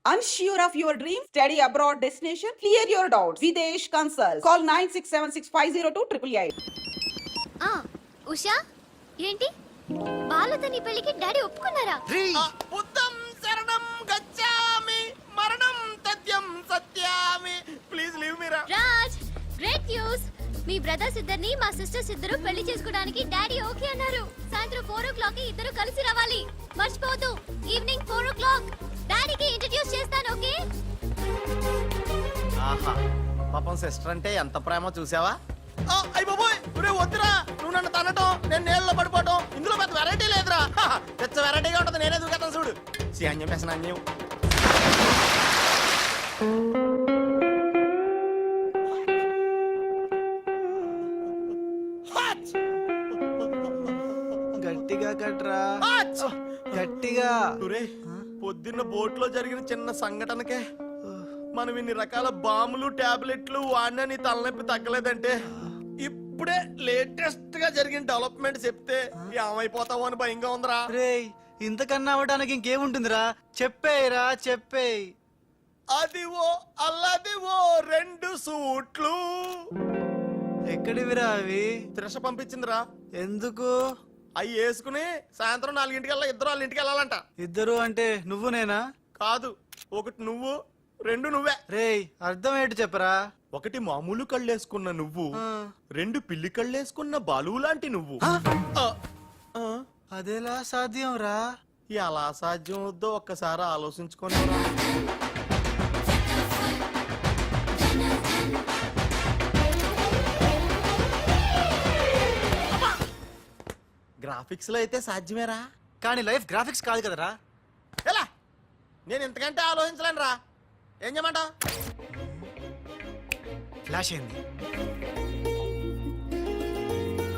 Unsure of your dream? Study abroad destination? Clear your doubts. Videsh Consult. Call 9676502888. Usha ఏంటి బాలుతో నీ పెళ్లికి daddy ఒప్పుకున్నారా? బుద్ధం శరణం గచ్ఛామి మరణం తథ్యం సత్యామి. ప్లీజ్ లీవ్ మీ రా. Raj, great news. మీ బ్రదర్స్ ఇద్దరిని మా సిస్టర్స్ ఇద్దరు పెళ్లి చేసుకోవడానికి డాడీ ఓకే అన్నారు. సాయంత్రం 4 o'clock ఇద్దరు కలిసి రావాలి. మర్చిపోవద్దు, ఈవినింగ్ 4 o'clock. డాడీకి ఇంట్రడ్యూస్ చేస్తాను, ఓకే? ఆహా, పాపం సిస్టర్ అంటే ఎంత ప్రేమ చూసావా? అయ్య బాబోయ్, ఒరే వద్దురా, నువ్వు నన్ను తనటం, నేను నీళ్ళలో పడిపోవటం, ఇందులో పెద్ద వెరైటీ లేదురా. పెద్ద వెరైటీగా ఉంటుంది, నేనే దూకేతాను చూడు. అన్యం పెసన అన్యం. గట్టిగా కట్రా, గట్టిగా. పొద్దున్న బోట్ లో జరిగిన చిన్న సంఘటనకే మనం ఇన్ని రకాల బాంబులు టాబ్లెట్లు వాడినా నీ తలనొప్పి తగ్గలేదంటే ఇప్పుడే లేటెస్ట్ గా జరిగిన డెవలప్మెంట్ చెప్తే ఏమైపోతావో అని భయంగా ఉందిరా. రేయ్, ఇంతకన్నా అవ్వడానికి ఇంకేముంటుందిరా? చెప్పేయరా, చెప్పేయ్. అదివో అల్లదివో 2 సూట్లు. ఎక్కడివిరా అవి? త్రిష పంపించిందిరా. ఎందుకు? అవి వేసుకుని సాయంత్రం 4 ఇద్దరు వాళ్ళ ఇంటికి వెళ్ళాలంట. ఇద్దరు అంటే నువ్వు నేనా? కాదు, ఒకటి నువ్వు, 2 నువ్వే. రేయ్, అర్థం ఏంటి చెప్పరా? ఒకటి మామూలు కళ్ళేసుకున్న నువ్వు, 2 పిల్లి కళ్ళేసుకున్న బాలువు లాంటి నువ్వు. అదెలా సాధ్యం రా? ఎలా సాధ్యం వద్దో ఒక్కసారి ఆలోచించుకొని. గ్రాఫిక్స్ లో అయితే సాధ్యమేరా, కానీ లైఫ్ గ్రాఫిక్స్ కాదు కదరా. ఎలా? నేను ఇంతకంటే ఆలోచించలేను రా. ఏం చేయమంటావు? ఫ్లాష్ అయింది.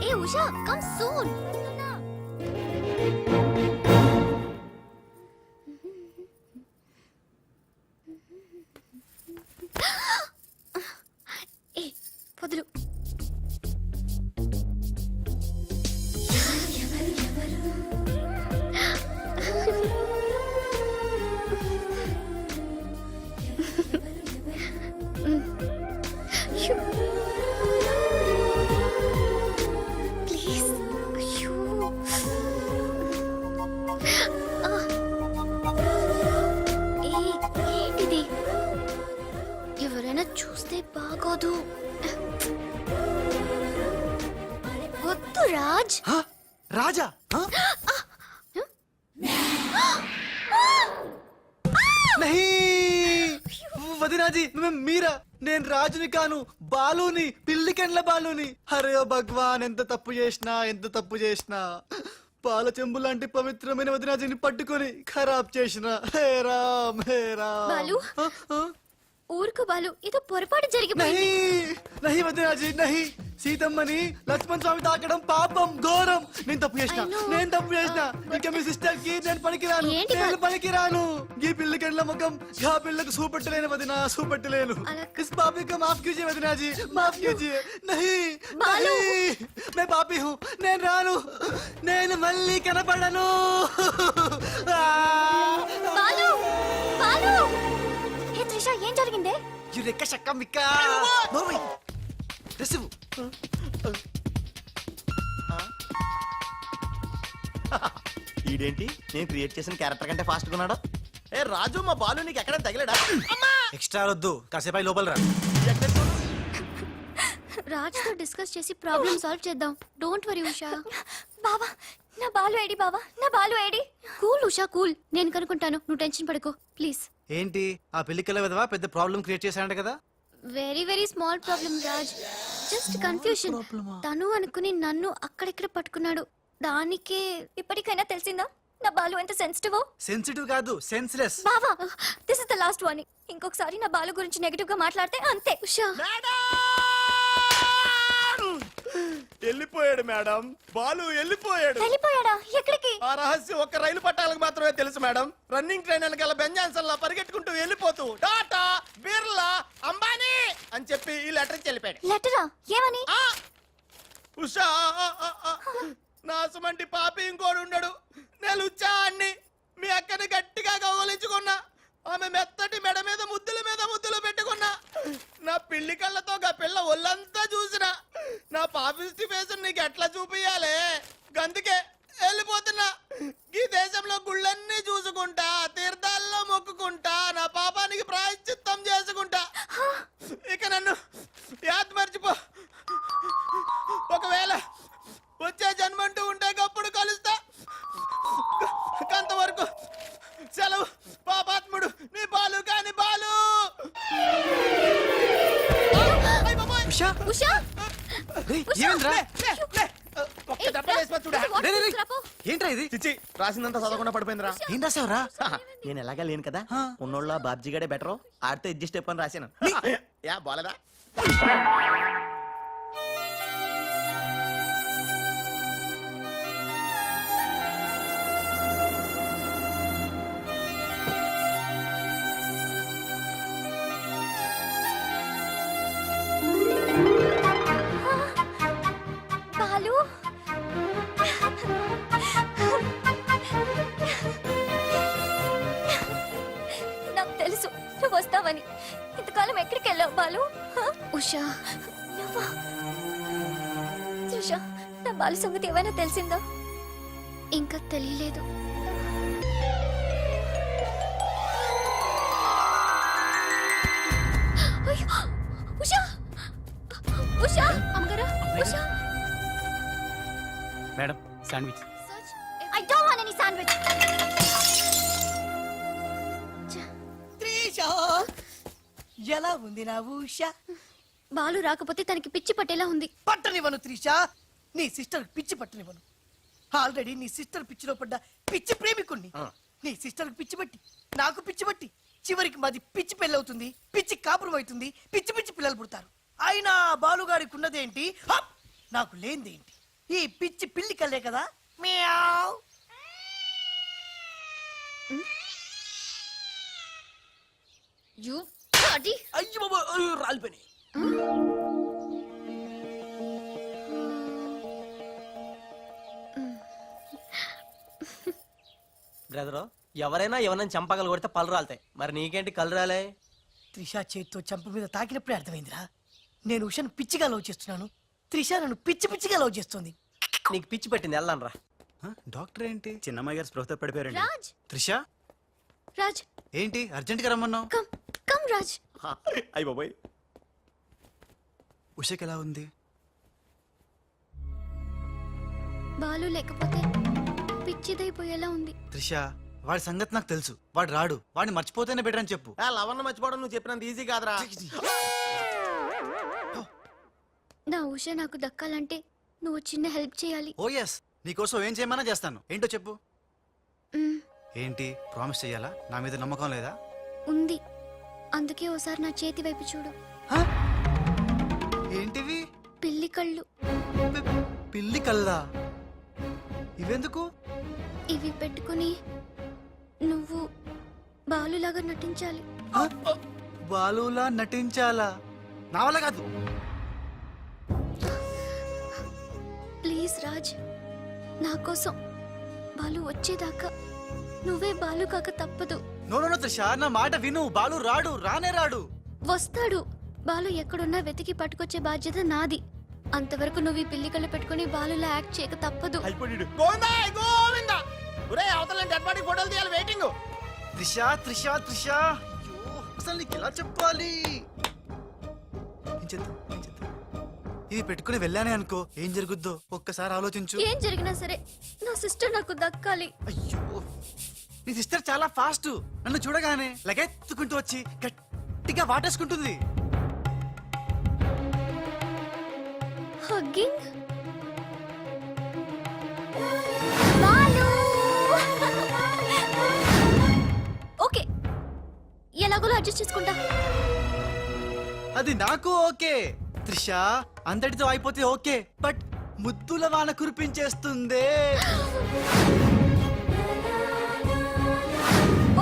ఏ ఉషా, కమ్ సూన్. ఏ పొదలు. ఎవరైనా చూస్తే బాగోదు. వద్దు రాజ్. రాజా? వదినాజీ, మీరా? నేను రాజుని కాను, బాలుని, పిల్లికెండ్ల బాలుని. అరే ఓ భగవాన్, ఎంత తప్పు చేసినా పాల చెంబు లాంటి పవిత్రమైన వదినాజీని పట్టుకొని ఖరాబ్ చేసిన. హే రామ్, హే రామ్. బాలు, ఊరుకు బాలు, ఏదో పొరపాటు జరిగిపోయింది. నహి వదినాజీ, నహి. సీతమ్మని లక్ష్మణ్ స్వామి తాకడం పాపం, ఘోరం. నేను తప్పు చేసిన. ఇంకా మీ సిస్టర్ కి నేను పనికిరాను. ఈ పిల్లకెండ్ల ముఖం గా పిల్లకు చూపెట్టలేను వదినా, చూపెట్టలేను. ఇస్ పాపి కా మాఫ్ కీజియే వదినాజీ, మాఫ్ కీజియే. నహి, మే పాపి హూ, నేను రాను, నేను మళ్ళీ కనపడను. బాలు, బాలు. హే త్రిష, ఏం జరిగిందే? యురెక్క షక్క మిక్క. నోర్మై రిసీవ్. ఈడేంటి నేను క్రియేట్ చేసిన క్యారెక్టర్ కంటే ఫాస్ట్ ఉన్నాడు. ఏ రాజు, మా బాలు నీకు ఎక్కడ తగిలాడా? ఎక్స్ట్రా వద్దు, కాసేపు లోపల రా. రాజ్ తో డిస్కస్ చేసి ప్రాబ్లం సాల్వ్ చేద్దాం. Don't worry Usha. బావా, నా బాలు ఏడి? బావా, నా Balu AD? Cool Usha, cool. నేను కనుక్కుంటాను, నువ్వు టెన్షన్ పడుకో ప్లీజ్. ఏంటి ఆ పెళ్లికల విధవా పెద్ద ప్రాబ్లం క్రియేట్ చేశాడంట కదా? Very very small problem Raj, just confusion. తను అనుకుని నన్ను అక్కడిక్కడ పట్టుకున్నాడు. దానికే ఇప్పటికైనా తెలిసిందా నా బాలు ఎంత సెన్సిటివ్? సెన్సిటివ్ కాదు, సెన్స్లెస్. బావా, this is the last warning. ఇంకొకసారి నా బాలు గురించి నెగటివ్ గా మాట్లాడితే అంతే. ఉషా, వెళ్ళిపోయాడు మేడం, బాలు వెళ్ళిపోయాడు. వెళ్ళిపోయాడా? ఎక్కడికి? ఆ రహస్యం ఒక్క రైలు పట్టాలకు మాత్రమే తెలుసు మేడం. రన్నింగ్ ట్రైన్ వెనకాల బెంజాన్సన్ లా పరిగెట్టుకుంటూ వెళ్ళిపోతూ టాటా, బిర్లా, అంబానీ అని చెప్పి ఈ లెటర్ ఇచ్చి వెళ్ళిపోయాడు. లెటరా? ఏమని? ఉషా, నా సుమంటి పాపి ఇంకోడు ఉండడు. నేను ఉచ్చాన్ని మీ అక్కని గట్టిగా కౌగలించుకున్నా. ఆమె మెత్తటి మెడ మీద ముద్దులు పెట్టుకున్నా. నా పిల్లి కళ్ళతో గా పిల్ల ఒళ్ళంతా చూసినా. నా పాపిస్టి ఫేస్ నీకు ఎట్లా చూపియాలే? గందుకే వెళ్ళిపోతున్నా. ఈ దేశంలో గుళ్ళన్నీ చూసుకుంటా, తీర్థాల్లో మొక్కుకుంటా, నా పాపానికి ప్రాయశ్చిత్తం చేసుకుంటా. ఇక నన్ను యాద్ మర్చిపో. ఒకవేళ వచ్చే జన్మంటూ ఉంటే అప్పుడు కలుస్తా. అంతవరకు సెలవు. పాపాత్ముడు నీ బాలు కాని బాలు. ఉషా ఉషా రేయ్, ఏమైందిరా? ఒక్క దెబ్బ వేసిపోయి చూడా. రేయ్, రేయ్, రేయ్. ఏంట్రా ఇది? చిచ్చి రాసిందంతా చదవకుండా పడిపోయిందిరా. ఏం రాసావురా? నేను ఎలాగా లేను కదా, ఆ. ఉన్నోళ్ళ బాబ్జీ గడే బెటర్, ఆడితే అడ్జస్ట్ అయిపోయి రాశాను. యా బాలేదా? బాలు నాకు తెలుసు నువ్వు వస్తావని. ఇంతకాలం ఎక్కడికి వెళ్ళావు బాలు? ఉషా నువ్వా? ఉషా, నా బాలు సంగతి ఏమైనా తెలిసిందా? ఇంకా తెలియలేదు. అయ్యో, ఉషా ఉషా అమ్మగారు Usha. Madam sandwich. I don't want any sandwich. Trisha ఎలా ఉంది నా ఉష? బాలు రాకపోతే తనకి పిచ్చి పట్టేలా ఉంది. పట్టనివ్వను త్రిష, నీ సిస్టర్ పిచ్చి పట్టనివ్వను. ఆల్రెడీ నీ సిస్టర్ పిచ్చిలో పడ్డ పిచ్చి ప్రేమికుణ్ణి. నీ సిస్టర్ పిచ్చి పట్టి నాకు పిచ్చి పట్టి చివరికి మాది పిచ్చి పెళ్ళవుతుంది, పిచ్చి కాపురం అవుతుంది, పిచ్చి పిచ్చి పిల్లలు పుడతారు. అయినా బాలుగాడికి ఉన్నదేంటి, హప్! నాకు లేనిదేంటి? ఈ పిచ్చి పిల్లి కల్లే కదా. మ్యావ్. You bloody. అయ్యో బాబా, రాలిపోయి. బ్రదరు, ఎవరైనా ఎవరైనా చంపగలు కొడితే పళ్ళు రాలుతాయి, మరి నీకేంటి కళ్ళు రాలే? త్రిష చేత్తో చంప మీద తాకినప్పుడే అర్థమైందిరా. నేను ఉషను పిచ్చిగా లవ్ చేస్తున్నాను, త్రిష నన్ను పిచ్చి పిచ్చిగా లవ్ చేస్తుంది. నీకు పిచ్చి పెట్టింది, వెళ్ళాను రా. డాక్టర్ ఏంటి? చిన్నమ్మాయి గారు స్పృహతో పడిపోయారండి. రాజ్ త్రిష రాజ్ ఏంటి అర్జెంట్ గా రమ్మన్నావు? Come come Raj. అయ్య బాబోయ్. ఉషకి ఎలా ఉంది? బాలు లేకపోతే పిచ్చిదైపోయేలా ఉంది. త్రిష వాడి సంగతి నాకు తెలుసు. వాడు రాడు, వాడిని మర్చిపోతేనే బెటర్ అని చెప్పు. లవన్న మర్చిపోవడం నువ్వు చెప్పినంత ఈజీ కాదురా. నా ఉష నాకు దక్కాలంటే నువ్వు చిన్న హెల్ప్ చేయాలి. ఓ ఎస్, నీకోసం ఏం చేయమన్నా చేస్తాను. ఏంటో చెప్పు. మ్, ఏంటి ప్రామిస్ చెయ్యాలా? నా మీద నమ్మకం లేదా? ఉంది. అందుకే ఓసారి నా చేతి వైపు చూడు. హ? ఏంటివి? పిల్లి కళ్ళు. పిల్లి కల్లా? ఇవెందుకు? ఇవి పెట్టుకుని నువ్వు బాలులాగా నటించాలి. హ? బాలులా నటించాలా? నా వల్ల కాదు. ప్లీజ్ రాజ్, నా కోసం బాలు వచ్చేదాకా నువ్వే బాలు కాక తప్పదు. నో నో నో త్రిష, నా మాట విను. బాలు రాడు, రానే రాడు. వస్తాడు. బాలు ఎక్కడున్నా వెతికి పట్టుకొచ్చే బాధ్యత నాది. అంతవరకు నువ్వు ఈ పిల్లి కళ్ళు పెట్టుకుని బాలులా యాక్ట్ చేయక తప్పదు. అయిపోయాడు. గోవిందా గోవిందా. ఒరే అవతల డెడ్ బాడీ ఫోటోలు తీయాలి, వెయిటింగ్. త్రిష త్రిష త్రిష, అయ్యో, అసలు నీకు ఎలా చెప్పాలి? ఏం చేద్దాం, ఏం చేద్దాం? ఇది పెట్టుకుని వెళ్ళానే అనుకో, ఏం జరుగుద్దో ఒక్కసారి ఆలోచించు. ఏం జరిగినా సరే నా సిస్టర్ నాకు దక్కాలి. అయ్యో, నీ సిస్టర్ చాలా ఫాస్ట్. నన్ను చూడగానే లగెత్తుకుంటూ వచ్చి గట్టిగా వాటేసుకుంటుంది. హగ్గింగ్. బాలు. ఓకే, ఎలాగోలా అడ్జస్ట్ చేసుకుంటా. అది నాకు ఓకే త్రిష, అంతటితో అయిపోతే ఓకే. బట్ ముద్దుల వాన కురిపించేస్తుందే.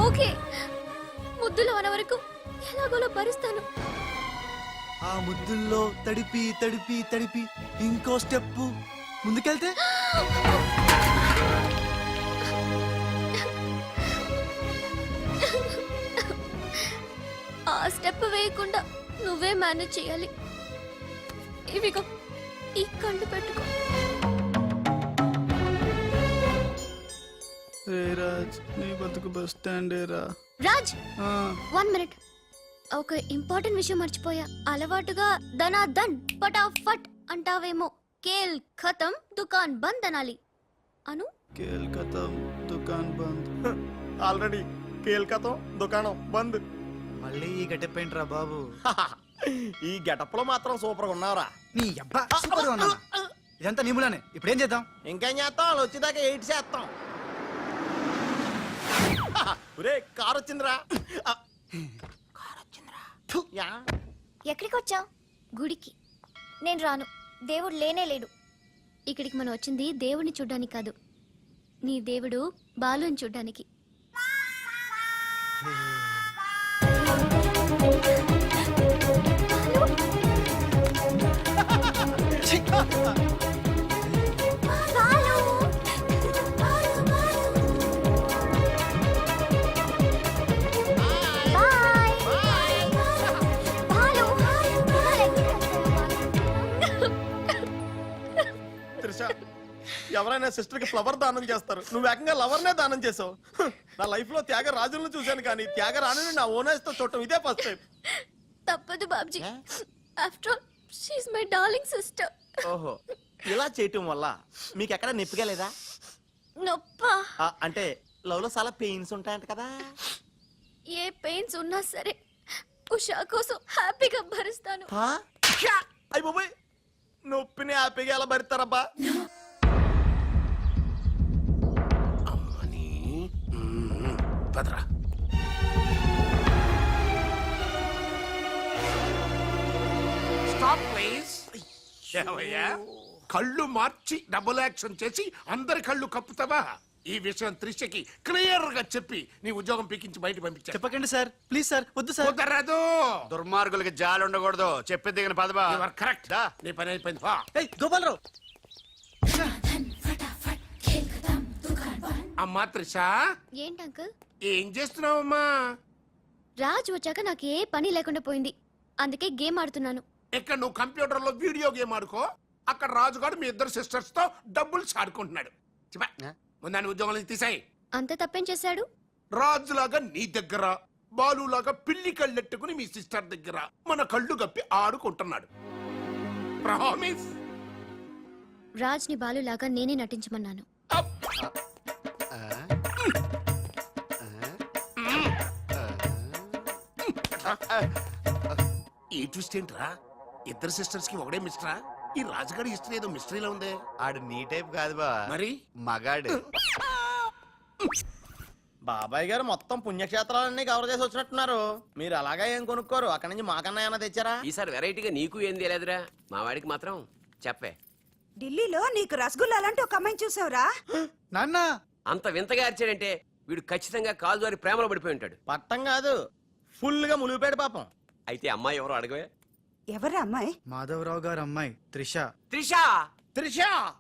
ఓకే, ముద్దులో అన వరకు ఎలాగోలా భరిస్తాను. ఆ ముద్దుల్లో తడిపి తడిపి తడిపి ఇంకో స్టెప్ ముందుకెళ్తే ఆ స్టెప్ వేయకుండా నువ్వే మేనేజ్ చేయాలి. ఇవిగో ఈ కళ్ళు పెట్టుకో. రే రాజ్, నీ బతుకు బస్ స్టాండే రా. రాజ్ 1 మినిట్. ఒక ఇంపార్టెంట్ విషయం మర్చిపోయా. అలవాటుగా ధనాధన్ ఫటాఫట్ అంటావేమో. కేల్ ఖతం దుకాన్ బంద్ అనాలి. అను కేల్కతం దుకాన్ బంద్. ఆల్రెడీ కేల్కతం దుకాణం బంద్. మళ్ళీ ఈ గట్టెప్పేంట్రా బాబు? ఈ గెటప్ లో మాత్రం సూపర్ గా ఉన్నావురా. నీ అబ్బా సూపర్ ఉన్నా. ఇదంతా నిములానే. ఇప్పుడు ఏం చేద్దాం? ఇంకేం చేస్తాం, వాళ్ళు వచ్చేదాకా 8 చేస్తాం. ఒరే కార్ వచ్చిందిరా. యా. ఎక్కడికి వచ్చావు? గుడికి. నేను రాను. దేవుడు లేనే లేడు. ఇక్కడికి మనం వచ్చింది దేవుడిని చూడ్డానికి కాదు, నీ దేవుడు బాలుని చూడ్డానికి. త్రిష, ఎవరైనా సిస్టర్ కి ఫ్లవర్ దానం చేస్తారు, నువ్వు ఏకంగా లవర్ నే దానం చేసావు. నా లైఫ్ లో త్యాగరాజులను చూశాను కానీ త్యాగరాణిని నా ఓనర్స్ తో చూడటం ఇదే ఫస్ట్ టైం. తప్పదు Babji. After all she my darling sister. ఓహో, ఇలా చేయటం వల్ల మీకు ఎక్కడ నొప్పిగా లేదా? నొప్పా? అంటే లవ్ లో చాలా పెయిన్స్ ఉంటాయంట కదా. ఏ పెయిన్స్ ఉన్నా సరే ఉషా కోసం హ్యాపీగా భరిస్తాను. అయ్యి బాబాయ్, నొప్పిని హ్యాపీగా ఎలా భరిస్తారబ్బా? అమ్మని పదరా. Stop please. ఏమయ్యా, కళ్ళు మార్చి డబుల్ యాక్షన్ చేసి అందరి కళ్ళు కప్పుతావా? ఈ విషయం త్రిషకి క్లియర్ గా చెప్పి నీ ఉద్యోగం పీకించి బయట పంపించా. చెప్పకండి సార్, ప్లీజ్ సార్, వద్దు సార్. కుదరదు. దుర్మార్గులకి జాలి ఉండకూడదు. చెప్పేది దిగిన పదవా. You are correct. నీ పని అయిపోయింది. పా. ఏయ్ గోపాలరావు, అమ్మా త్రిష, ఏంటి అంకుల్? ఏం చేస్తున్నావమ్మా? రాజ్ వచ్చాక నాకు ఏ పని లేకుండా పోయింది, అందుకే గేమ్ ఆడుతున్నాను. ఇక్కడ నువ్వు కంప్యూటర్ లో వీడియో గేమ్ ఆడుకో, అక్కడ రాజుగాడు మీ ఇద్దరు సిస్టర్స్ తో డబ్బులు ఆడుకుంటున్నాడు. ముందాన్ని ఉద్యోగం తీసాయి. అంత తప్పేం చేశాడు? రాజులాగా నీ దగ్గర, బాలులాగా పిల్లి కళ్ళెట్టుకుని మీ సిస్టర్ దగ్గర మన కళ్ళు గప్పి ఆడుకుంటున్నాడు. ప్రామిస్. రాజ్ ని బాలులాగా నేనే నటించమన్నాను. ఈ ట్విస్ట్ ఏంట్రా? ఇద్దరు సిస్టర్స్ కి ఒకడే మిస్టరా? ఈ రాజుగారి హిస్టరీ ఏదో మిస్టరీలో ఉంది. ఆడు నీ టైప్ కాదు బా, మరి మగాడు. బాబాయ్ గారు మొత్తం పుణ్యక్షేత్రాలన్నీ కవర్ చేసి వచ్చినట్టున్నారు. మీరు అలాగా ఏం కొనుక్కోరు, అక్కడి నుంచి మాకన్నా ఏమైనా తెచ్చారా? ఈసారి వెరైటీగా నీకు ఏం తెలియదురా, మా వాడికి మాత్రం చెప్పే. ఢిల్లీలో నీకు రసగుల్లా లాంటి ఒక అమ్మాయిని చూసావురా? నాన్న అంత వింతగా అరిచాడంటే వీడు ఖచ్చితంగా కాలు ద్వారా ప్రేమలో పడిపోయి ఉంటాడు. పట్టం కాదు, ఫుల్ గా ములిగిపోయాడు పాపం. అయితే అమ్మాయి ఎవరో అడగవే. ఎవరా అమ్మాయి? మాధవరావు గారు అమ్మాయి త్రిష. త్రిషా. త్రిష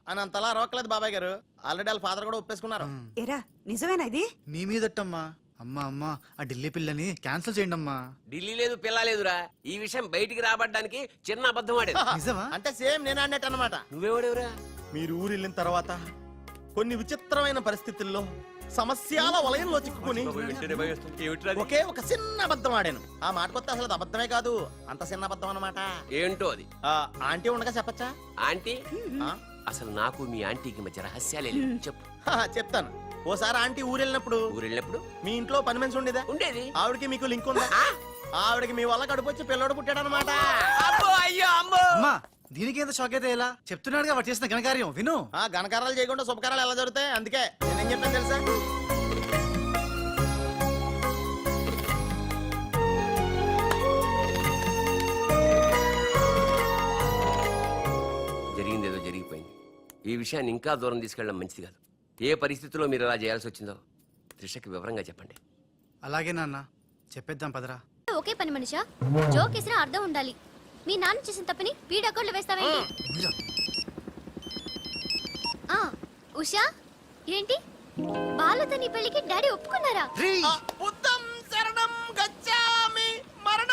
అని అంతలా రోకలేదు బాబాయ్ గారు, ఆల్రెడీ వాళ్ళ ఫాదర్ కూడా ఒప్పేసుకున్నారు. ఎరా నిజమేనా ఇది? మీ మీదట్టమ్మా. అమ్మా అమ్మా, ఆ ఢిల్లీ పిల్లని క్యాన్సిల్ చేయండి అమ్మా. ఢిల్లీ లేదు పిల్ల లేదురా, ఈ విషయం బయటికి రాబడ్డానికి చిన్న అబద్ధం ఆడేది. నిజమా? అంటే సేమ్ నేను అన్నట్టు అనమాట. నువ్వేవాడేవురా? మీరు ఊరు వెళ్ళిన తర్వాత కొన్ని విచిత్రమైన పరిస్థితుల్లో సమస్యల వలయంలో చిక్కుకుని ఒకే ఒక చిన్న అబద్ధం ఆడాను. ఆ మాట కొత్త అసలు అది అబద్ధమే కాదు, అంత చిన్న అబద్ధం అన్నమాట. ఏంటో అది? ఆంటీ ఉండగా చెప్పచ్చా? ఆంటీ? అసలు నాకు మీ ఆంటీకి మధ్య రహస్యాలే లేవు. చెప్పు. చెప్తాను. ఓసారి ఆంటీ ఊరు వెళ్ళినప్పుడు మీ ఇంట్లో పని మనిషి ఉండేదా? ఉండేది. ఆవిడకి మీకు లింక్ ఉందా? ఆవిడకి మీ వల్ల కడుపు వచ్చి పిల్లడు పుట్టాడు అనమాట. అమ్మా, దీనికి ఎంత షాక్ అయితే ఎలా? చెప్తున్నాడుగా వాడు చేసిన ఘనకార్యం విను. ఘనకారాలు చేయకుండా శుభకారాలు ఎలా జరుగుతాయి? అందుకే నేనేం చెప్పాను తెలుసా? జరిగిందేదో జరిగిపోయింది. ఈ విషయాన్ని ఇంకా దూరం తీసుకెళ్ళడం మంచిది కాదు. ఏ పరిస్థితుల్లో మీరు అలా చేయాల్సి వచ్చిందో త్రిషకి వివరంగా చెప్పండి. అలాగే నాన్న, చెప్పేద్దాం పదరా. ఒకే పని మనిషా, జోక్ వేసినా అర్థం ఉండాలి. మీ నాన్న చేసిన తప్పని వీడి అకౌంట్లో వేస్తావేంటి? ఉషా, ఏంటి బాలుతో నీ పెళ్లికి డాడీ ఒప్పుకున్నారా? బుద్ధం శరణం గచ్చామి, మరణ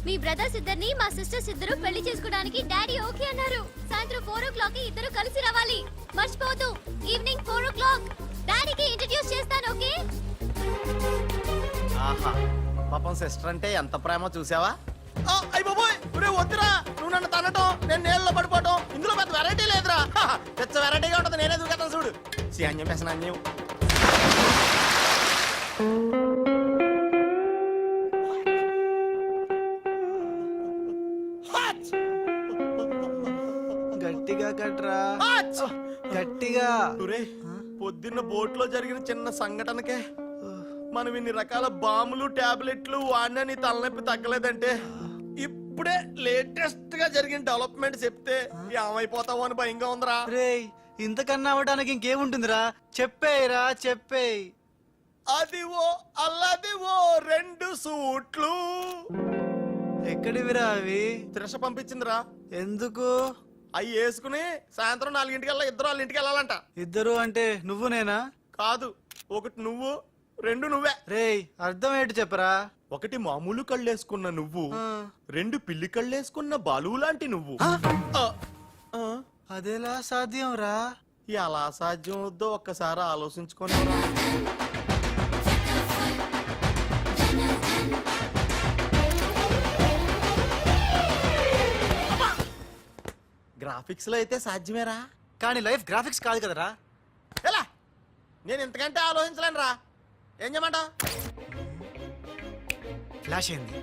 మీ బ్రదర్స్ ఇద్దరిని మా సిస్టర్స్ ఇద్దరు పెళ్లి చేసుకోవడానికి డాడీ ఓకే అన్నారు. సాయంత్రం 4 o'clock ఇద్దరు కలిసి రావాలి. మర్చిపోవద్దు, ఈవినింగ్ 4 o'clock. డాడీకి ఇంట్రడ్యూస్ చేస్తాను, ఓకే? ఆహా పాపం సిస్టర్ అంటే ఎంత ప్రేమ చూసావా? అయ్య బాబోయ్, ఒరే వద్దురా, నువ్వు నన్ను తనటం, నేను నీళ్ళలో పడిపోవటం, ఇందులో పెద్ద వెరైటీ లేదురా. పెద్ద వెరైటీగా ఉంటుంది, నేనే దూకేతాను చూడు. అన్యం పెసన అన్యం. గట్టిగా కట్రా, గట్టిగా. ఒరే పొద్దున్న బోట్లో జరిగిన చిన్న సంఘటనకే మనం ఇన్ని రకాల బాంబులు టాబ్లెట్లు వాడినా నీ తలనొప్పి తగ్గలేదంటే ఇప్పుడే లేటెస్ట్ గా జరిగిన డెవలప్మెంట్ చెప్తే ఏమైపోతావో అని భయంగా ఉందిరా. రేయ్, ఇంతకన్నా అవ్వడానికి ఇంకేముంటుందిరా? చెప్పేయరా, చెప్పేయ్. అదివో అల్లదివో 2 సూట్లు. ఎక్కడివిరా అవి? త్రిష పంపించిందిరా. ఎందుకు? అవి వేసుకుని సాయంత్రం 4 ఇద్దరు వాళ్ళ ఇంటికి వెళ్ళాలంట. ఇద్దరు అంటే నువ్వు నేనా? కాదు, ఒకటి నువ్వు, 2 నువ్వే. రేయ్, అర్థం ఏంటి చెప్పరా? ఒకటి మామూలు కళ్ళేసుకున్న నువ్వు, 2 పిల్లి కళ్ళేసుకున్న బాలు లాంటి నువ్వు. అదెలా సాధ్యం రా? ఎలా సాధ్యం అవుద్దో ఒక్కసారి ఆలోచించుకొని. గ్రాఫిక్స్ లో అయితే సాధ్యమేరా, కానీ లైఫ్ గ్రాఫిక్స్ కాదు కదరా. ఎలా? నేను ఇంతకంటే ఆలోచించలేను రా. ఏం చేయమంటావు? ఫ్లాష్ అయింది.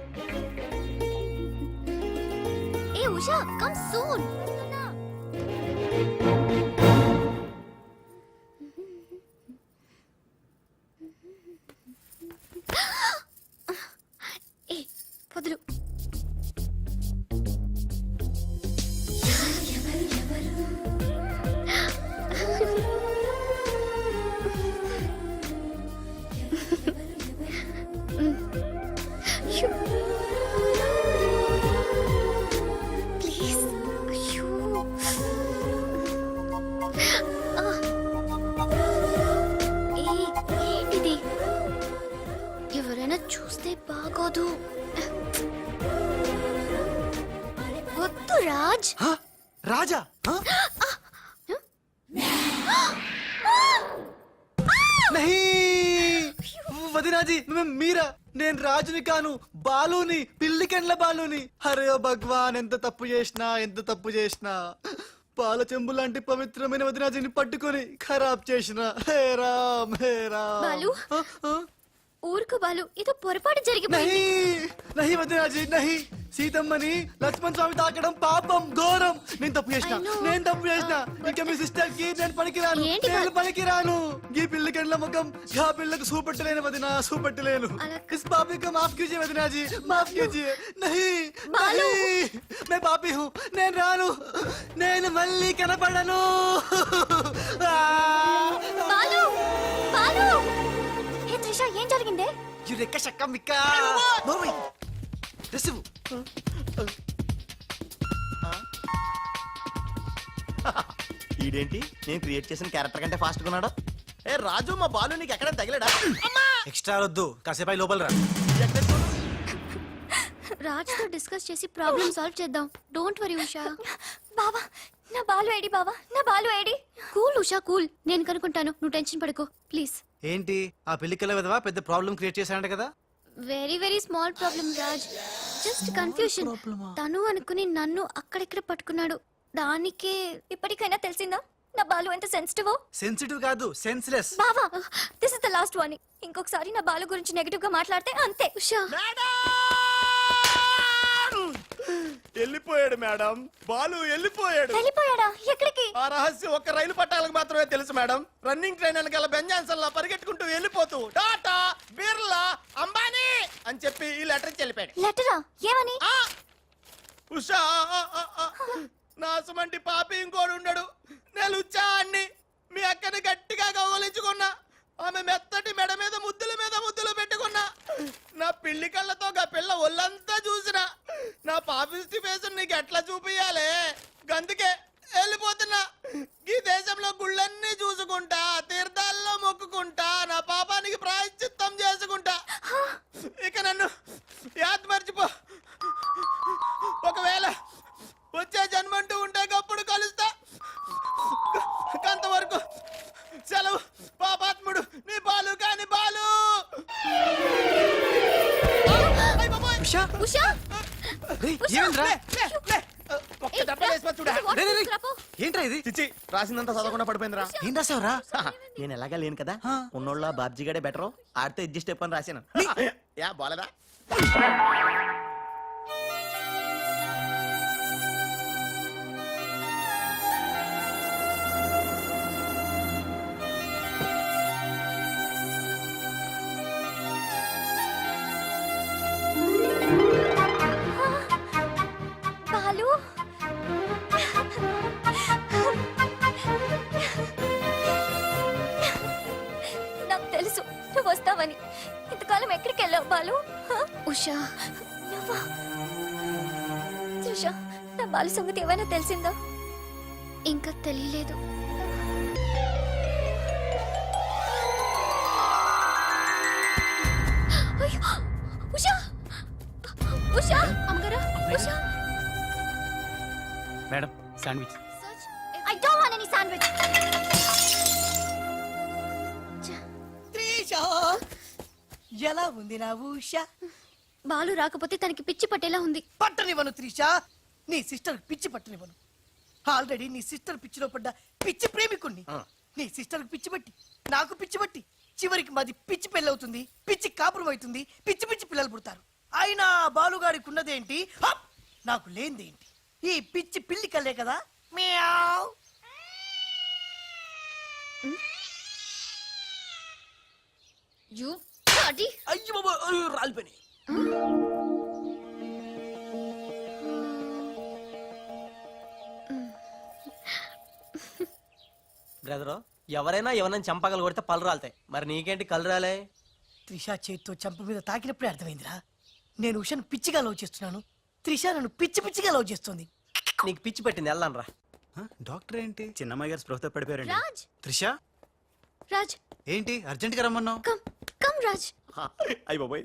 ఏ ఉషా, కమ్ సూన్. ఏ పొదలు. ప్లీజ్. అయ్యో. ఏంటిది? ఎవరైనా చూస్తే బాగోదు. వద్దు రాజ్. హ? రాజా? హ? నహీ! వదినాజీ, మీరా? నేను రాజుని కాను, బాలుని, పిల్లికెండ్ల బాలుని. అరే ఓ భగవాన్, ఎంత తప్పు చేసినా పాల చెంబు లాంటి పవిత్రమైన వదినాజీని పట్టుకొని ఖరాబ్ చేసిన. హే రామ్, హే రామ్. బాలు, ఊరుకు బాలు, ఏదో పొరపాటు జరిగిపోయింది. నహీ వదినాజీ, నహీ. సీతమ్మని లక్ష్మణ్ స్వామి తాకడం పాపం, ఘోరం. నేను తప్పు చేసిన. ఇంకా మీ సిస్టర్ కి నేను పనికిరాను. ఏంటి నేను పనికిరాను. ఈ పిల్లకెండ్ల ముఖం గా పిల్లకు చూపెట్టలేను వదినా, చూపెట్టలేను. ఇస్ పాపి కా మాఫ్ కీజియే వదినాజీ, మాఫ్ కీజియే. నహీ, బాలు. మే పాపి హూ, నేను రాను. నేను మళ్ళీ కనపడను. బాలు, బాలు. హే త్రిష, ఏం జరిగిందే? యురెక్క షక్క మిక్క. నోర్మై రిసివ్. ఈడేంటి నేను క్రియేట్ చేసిన క్యారెక్టర్ కంటే ఫాస్ట్ ఉన్నాడు? ఏ రాజు, మా బాలు నీకు ఎక్కడ తగిలేడా? ఎక్స్ట్రా వద్దు, కాసేపు లోపల రా. రాజ్ తో డిస్కస్ చేసి ప్రాబ్లం సాల్వ్ చేద్దాం. Don't worry Usha. బావా, నా బాలు ఏడి? బావా, నా Balu AD? Cool Usha, cool. నేను కనుక్కుంటాను, నువ్వు టెన్షన్ పడుకో ప్లీజ్. ఏంటి ఆ పెళ్లికల విధవా పెద్ద ప్రాబ్లం క్రియేట్ చేశానంట కదా? Very very small problem Raj, just confusion. తను అనుకుని నన్ను అక్కడిక్కడ పట్టుకున్నాడు. దానికే ఇప్పటికైనా తెలిసిందా నా బాలు ఎంత సెన్సిటివ్? సెన్సిటివ్ కాదు, సెన్స్లెస్. బావా, this is the last warning. ఇంకొకసారి నా బాలు గురించి నెగటివ్ గా మాట్లాడితే అంతే. ఉషా, వెళ్ళిపోయాడు మేడం, బాలు వెళ్ళిపోయాడు. వెళ్ళిపోయాడా? ఎక్కడికి? ఆ రహస్యం ఒక్క రైలు పట్టాలకు మాత్రమే తెలుసు మేడం. రన్నింగ్ ట్రైన్ వెనకాల బెంజాన్సన్ లా పరిగెట్టుకుంటూ వెళ్ళిపోతూ టాటా, బిర్లా, అంబానీ అని చెప్పి ఈ లెటర్ వెళ్ళిపోయాడు. లెటరా? ఏమని? ఉషా, నాసుమంటి పాపి ఇంకోడు ఉండడు. నేను ఉచ్చాన్ని మీ అక్కని గట్టిగా కౌగలించుకున్నా. ఆమె మెత్తటి మెడ మీద ముద్దులు పెట్టుకున్నా. నా పిల్లి కళ్ళతో గా పిల్ల ఒళ్ళంతా చూసిన. నా పాపిస్టి ఫేస్ నీకు ఎట్లా చూపియాలే? గందుకే వెళ్ళిపోతున్నా. ఈ దేశంలో గుళ్ళన్నీ చూసుకుంటా, తీర్థాల్లో మొక్కుకుంటా, నా పాపానికి ప్రాయశ్చిత్తం చేసుకుంటా. ఇక నన్ను యాద్ మర్చిపో. ఉషా ఉషా రేయ్, ఉషా! ఏమైందిరా? ఒక్క దెబ్బ వేసి చూడా రేయ్, రేయ్, రేయ్. ఏంట్రా ఇది చిచ్చి రాసిందంతా చదవకుండా పడిపోయిందిరా ఏం రాసావురా? నేను ఎలాగా లేను కదా ఉన్నోళ్ళ బాబ్జీగాడే బెటర్ ఆడితే అడ్జస్ట్ అయిపోయి రాశాను యా బాలేదా బాలు నాకు తెలుసు నువ్వు వస్తావని. ఇంతకాలం ఎక్కడికి వెళ్ళావు బాలు? ఉషా నువ్వా? ఉషా, నా బాలు సంగతి ఏమైనా తెలిసిందా? ఇంకా తెలియలేదు. అయ్యో, ఉషా ఉషా అమ్మగారా Usha. Madam sandwich. I don't want any sandwich. Trisha ఎలా ఉంది నా ఉష? బాలు రాకపోతే తనకి పిచ్చి పట్టేలా ఉంది. పట్టనివ్వను త్రిష, నీ సిస్టర్ పిచ్చి పట్టనివ్వను. ఆల్రెడీ నీ సిస్టర్ పిచ్చిలో పడ్డ పిచ్చి ప్రేమికుణ్ణి. నీ సిస్టర్ పిచ్చి పట్టి నాకు పిచ్చి పట్టి చివరికి మాది పిచ్చి పెళ్ళవుతుంది, పిచ్చి కాపురం అవుతుంది, పిచ్చి పిచ్చి పిల్లలు పుడతారు. అయినా బాలుగాడికి ఉన్నదేంటి, హప్! నాకు లేనిదేంటి? ఈ పిచ్చి పిల్లి కల్లే కదా. మియావ్. You bloody. అయ్యో బాబా, అయ్యో, రాలిపోయినాయి. బ్రదరు ఎవరైనా ఎవరైనా చంపగలు కొడితే పళ్ళు రాలుతాయి. మరి నీకేంటి కళ్ళు రాలే? త్రిష చేత్తో చంప మీద తాకినప్పుడే అర్థమైందిరా. నేను ఉషను పిచ్చిగా లవ్ చేస్తున్నాను, త్రిష నన్ను పిచ్చి పిచ్చిగా లవ్ చేస్తుంది. నీకు పిచ్చి పెట్టింది వెళ్ళను రా. డాక్టర్ ఏంటి చిన్నమ్మాయి గారు స్పృహతో పడిపోయారండి. రాజ్ త్రిష రాజ్ ఏంటి అర్జెంట్ గా రమ్మన్నావు? Come come Raj. అయ్యి బాబాయ్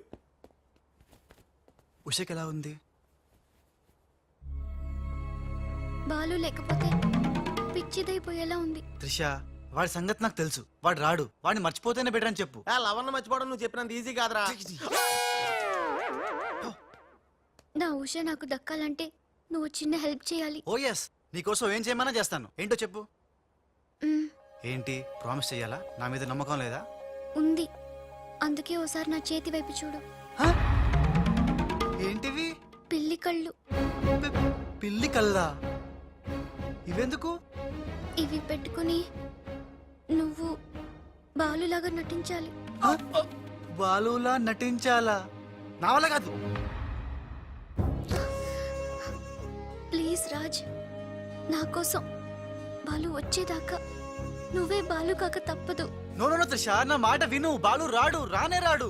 ఉషకి ఎలా ఉంది? బాలు లేకపోతే పిచ్చిదైపోయేలా ఉంది. త్రిష వాడి సంగతి నాకు తెలుసు. వాడు రాడు, వాడిని మర్చిపోతేనే బెటర్ అని చెప్పు. లవన్న మర్చిపోవడం నువ్వు చెప్పినంత ఈజీ కాదురా నా ఉష నాకు దక్కాలంటే నువ్వు చిన్న హెల్ప్ చేయాలి. ఓ ఎస్, నీకోసం ఏం చేయమన్నా చేస్తాను. ఏంటో చెప్పు. మ్, ఏంటి ప్రామిస్ చెయ్యాలా? నా మీద నమ్మకం లేదా? ఉంది. అందుకే ఓసారి నా చేతి వైపు చూడు. హ? ఏంటివి? పిల్లి కళ్ళు. పిల్లి కల్లా? ఇవెందుకు? ఇవి పెట్టుకుని నువ్వు బాలులాగా నటించాలి. హ? బాలులా నటించాలా? నా వల్ల కాదు. ప్లీజ్ రాజ్, నా కోసం బాలు వచ్చేదాకా నువ్వే బాలు కాక తప్పదు. నో నో నో త్రిష, నా మాట విను. బాలు రాడు, రానే రాడు.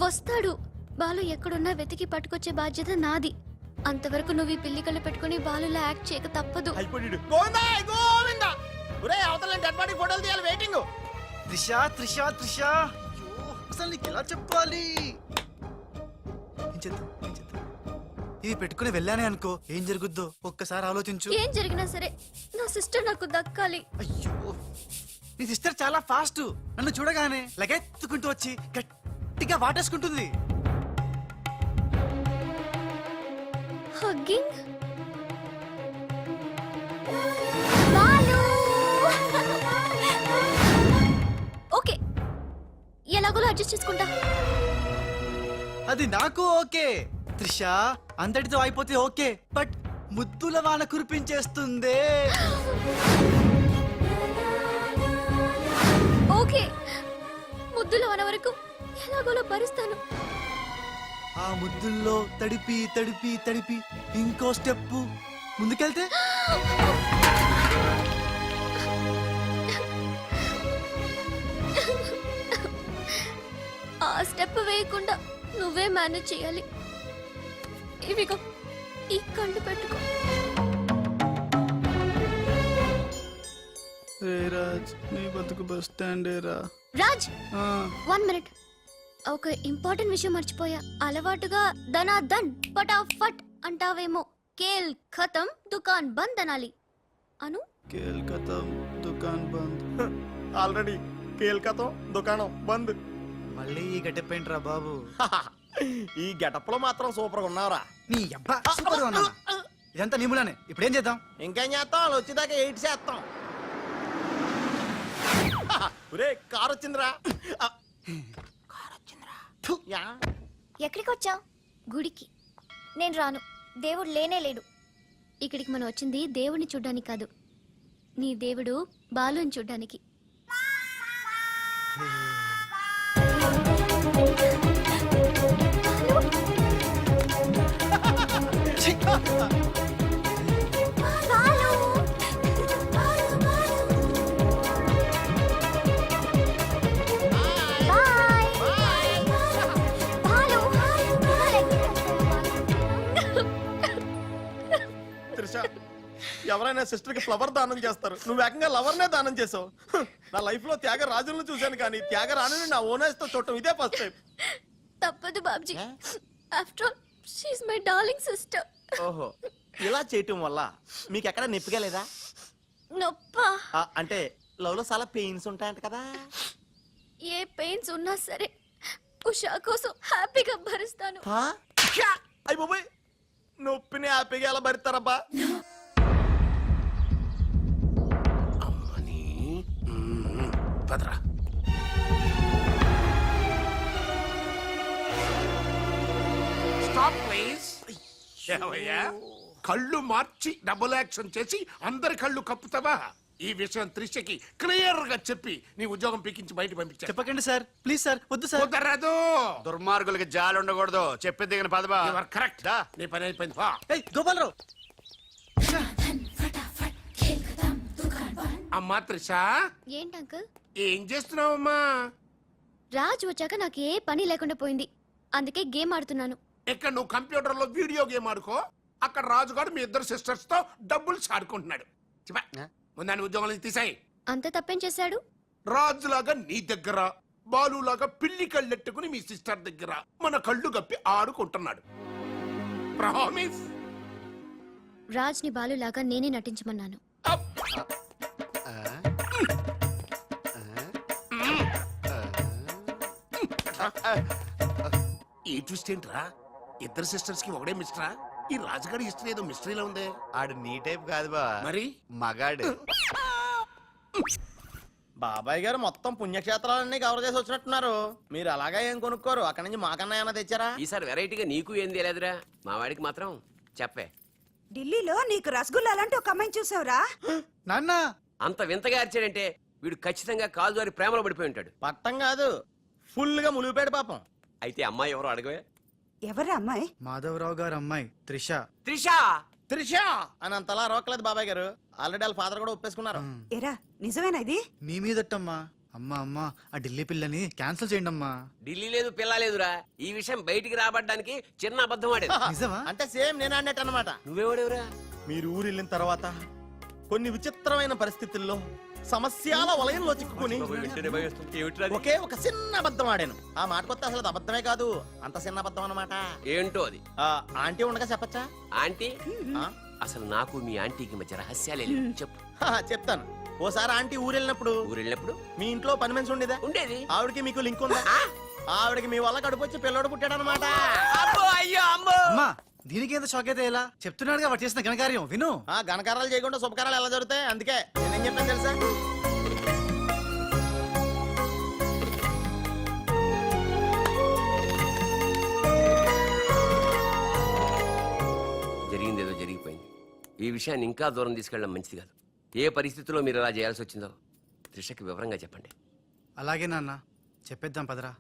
వస్తాడు. బాలు ఎక్కడున్నా వెతికి పట్టుకొచ్చే బాధ్యత నాది. అంతవరకు నువ్వు ఈ పిల్లి కళ్ళు పెట్టుకుని బాలులా యాక్ట్ చేయక తప్పదు. అయిపోయాడు గోవిందా గోవిందా ఒరే అవతల డెడ్ బాడీ ఫోటోలు తీయాలి వెయిటింగ్ త్రిష త్రిష త్రిష, అయ్యో, అసలు నీకు ఎలా చెప్పాలి? ఏం చేద్దాం, ఏం చేద్దాం? ఇవి పెట్టుకుని వెళ్ళానే అనుకో, ఏం జరుగుద్దో ఒక్కసారి ఆలోచించు. ఏం జరిగినా సరే నా సిస్టర్ నాకు దక్కాలి. అయ్యో, నీ సిస్టర్ చాలా ఫాస్ట్. నన్ను చూడగానే లగెత్తుకుంటూ వచ్చి గట్టిగా వాటేసుకుంటుంది. హగ్గింగ్. బాలు. ఓకే, ఎలాగోలా అడ్జస్ట్ చేసుకుంటా. అది నాకు ఓకే త్రిష, అంతటితో అయిపోతే ఓకే. బట్ ముద్దుల వాన కురిపించేస్తుందే. ఓకే, ముద్దులో అన వరకు ఎలాగోలా భరిస్తాను. ఆ ముద్దుల్లో తడిపి తడిపి తడిపి ఇంకో స్టెప్ ముందుకెళ్తే ఆ స్టెప్ వేయకుండా నువ్వే మేనేజ్ చేయాలి. ఇవిగో ఈ కళ్ళు పెట్టుకో. రాజ్, నీ బతుకు బస్ స్టాండే రా. రాజ్, 1 మినిట్. ఒక ఇంపార్టెంట్ విషయం మర్చిపోయా. అలవాటుగా ధనా ధన్ ఫటాఫట్ అంటావేమో. కేల్ ఖతం దుకాన్ బంద్ అనాలి. అను. కేల్కతా దుకాన్ బంద్. ఆల్రెడీ కేల్కతో దుకాణం బంద్ మళ్ళీ ఈ గట్టెప్పేంట్రా బాబు? ఈ గెటప్ లో మాత్రం సూపర్ గా ఉన్నావురా. నీ అబ్బా సూపర్ అన్నా. ఇదంతా నీ మూలానే. ఇప్పుడు ఏం చేద్దాం? ఇంకేం చేస్తాం, వాళ్ళు వచ్చేదాకా 8 చేస్తాం. ఒరే కారు వచ్చిందిరా. ఫు. యా. ఎక్కడికి వచ్చావు? గుడికి. నేను రాను, దేవుడు లేనే లేడు. ఇక్కడికి మనం వచ్చింది దేవుడిని చూడ్డానికి కాదు, నీ దేవుడు బాలుని చూడ్డానికి. త్రిష, ఎవరైనా సిస్టర్ కి ఫ్లవర్ దానం చేస్తారు, నువ్వు ఏకంగా లవర్ నే దానం చేసావు. నా లైఫ్ లో త్యాగరాజులను చూశాను కానీ త్యాగరాణిని నా ఓనర్స్ తో చూడటం ఇదే ఫస్ట్ టైం. తప్పదు Babji, after all she my darling sister. ఓహో, ఇలా చేయటం వల్ల మీకు ఎక్కడ నొప్పిగా లేదా? నొప్పా? అంటే లవ్ లో చాలా పెయిన్స్ ఉంటాయంట కదా. ఏ పెయిన్స్ ఉన్నా సరే ఉషా కోసం హ్యాపీగా భరిస్తాను. అయ్యి బాబోయ్, నొప్పిని హ్యాపీగా ఎలా భరిస్తారబ్బా? అమ్మని పదరా. Stop please. ఏమయ్యా, కళ్ళు మార్చి డబుల్ యాక్షన్ చేసి అందరి కళ్ళు కప్పుతావా? ఈ విషయం త్రిషకి క్లియర్ గా చెప్పి నీ ఉద్యోగం పీకించి బయట పంపించా. చెప్పకండి సార్, ప్లీజ్ సార్, వద్దు సార్. కుదరదు. దుర్మార్గులకి జాలి ఉండకూడదు. చెప్పేది దిగిన పదబా. You are correct. నీ పని అయిపోయింది. పా. ఏయ్ గోపాలరావు, అమ్మా త్రిష, ఏంటి అంకుల్? ఏం చేస్తున్నావమ్మా? రాజు వచ్చాక నాకు ఏ పని లేకుండా పోయింది, అందుకే గేమ్ ఆడుతున్నాను. ఇక్కడ నువ్వు కంప్యూటర్ లో వీడియో గేమ్ ఆడుకో, అక్కడ రాజుగాడు మీ ఇద్దరు సిస్టర్స్ తో డబ్బులు ఆడుకుంటున్నాడు. ముందాన్ని ఉద్యోగం నుంచి తీసాయి. అంత తప్పేం చేశాడు? రాజులాగా నీ దగ్గర, బాలులాగా పిల్లి కళ్ళెట్టుకుని మీ సిస్టర్ దగ్గర మన కళ్ళు గప్పి ఆడుకుంటున్నాడు. ప్రామిస్. రాజ్ని బాలులాగా నేనే నటించమన్నాను. ఈ ట్విస్ట్ ఏంట్రా? ఇద్దరు సిస్టర్స్ కి ఒకడే మిస్టరా? ఈ రాజుగారి హిస్టరీ ఏదో మిస్టరీలో ఉందే. ఆడు నీ టైప్ కాదు బా. మరి మగాడు. బాబాయ్ గారు మొత్తం పుణ్యక్షేత్రాలన్నీ కవర్ చేసి వచ్చినట్టున్నారు. మీరు అలాగా ఏం కొనుక్కోరు, అక్కడి నుంచి మాకన్నా ఏమైనా తెచ్చారా? ఈసారి వెరైటీగా నీకు ఏం తెలియదురా, మా వాడికి మాత్రం చెప్పే. ఢిల్లీలో నీకు రసగుల్లా లాంటి ఒక అమ్మాయిని చూసావురా? నాన్న అంత వింతగా అరిచాడంటే వీడు ఖచ్చితంగా కాలు జారి ప్రేమలో పడిపోయి ఉంటాడు. పట్టం కాదు, ఫుల్ గా ములిగిపోయాడు పాపం. అయితే అమ్మాయి ఎవరో అడగవే. ఎవరా అమ్మాయి? మాధవరావు గారు అమ్మాయి త్రిష. త్రిషా. త్రిష అని అంతలా రోకలేదు బాబాయ్ గారు, ఆల్రెడీ వాళ్ళ ఫాదర్ కూడా ఒప్పేసుకున్నారు. ఎరా నిజమేనా ఇది? నీ మీదట్టమ్మా. అమ్మా అమ్మా, ఆ ఢిల్లీ పిల్లని క్యాన్సిల్ చేయండి అమ్మా. ఢిల్లీ లేదు పిల్ల లేదురా, ఈ విషయం బయటికి రాబడ్డానికి చిన్న అబద్ధం ఆడేది. నిజమా? అంటే సేమ్ నేను అన్నట్టు అనమాట. నువ్వేవాడేవురా? మీరు ఊరు వెళ్ళిన తర్వాత కొన్ని విచిత్రమైన పరిస్థితుల్లో సమస్యల వలయంలో చిక్కుకుని ఒకే ఒక చిన్న అబద్ధం ఆడాను. ఆ మాట కొత్త అసలు అది అబద్ధమే కాదు, అంత చిన్న అబద్ధం అన్నమాట. ఏంటో అది? ఆంటీ ఉండగా చెప్పచ్చా? ఆంటీ? ఆ? అసలు నాకు మీ ఆంటీకి మధ్య రహస్యాలే లేవు. చెప్పు. చెప్తాను. ఓసారి ఆంటీ ఊరు వెళ్ళినప్పుడు ఊరెళ్ళినప్పుడు మీ ఇంట్లో పని మనిషి ఉండేదా? ఉండేది. ఆవిడకి మీకు లింక్ ఉందా? ఆవిడకి మీ వల్ల కడుపు వచ్చి పిల్లడు పుట్టాడు అనమాట. అయ్యో అమ్మో. అమ్మా, దీనికి ఎంత షాక్ అయితే ఎలా? చెప్తున్నాడుగా వాడు చేసిన ఘనకార్యం విను. ఘనకారాలు చేయకుండా శుభకారాలు ఎలా జరుగుతాయి? అందుకే నేనేం చెప్పాను తెలుసా? జరిగిందేదో జరిగిపోయింది. ఈ విషయాన్ని ఇంకా దూరం తీసుకెళ్ళడం మంచిది కాదు. ఏ పరిస్థితుల్లో మీరు అలా చేయాల్సి వచ్చిందో త్రిషకి వివరంగా చెప్పండి. అలాగే నాన్న, చెప్పేద్దాం పదరా.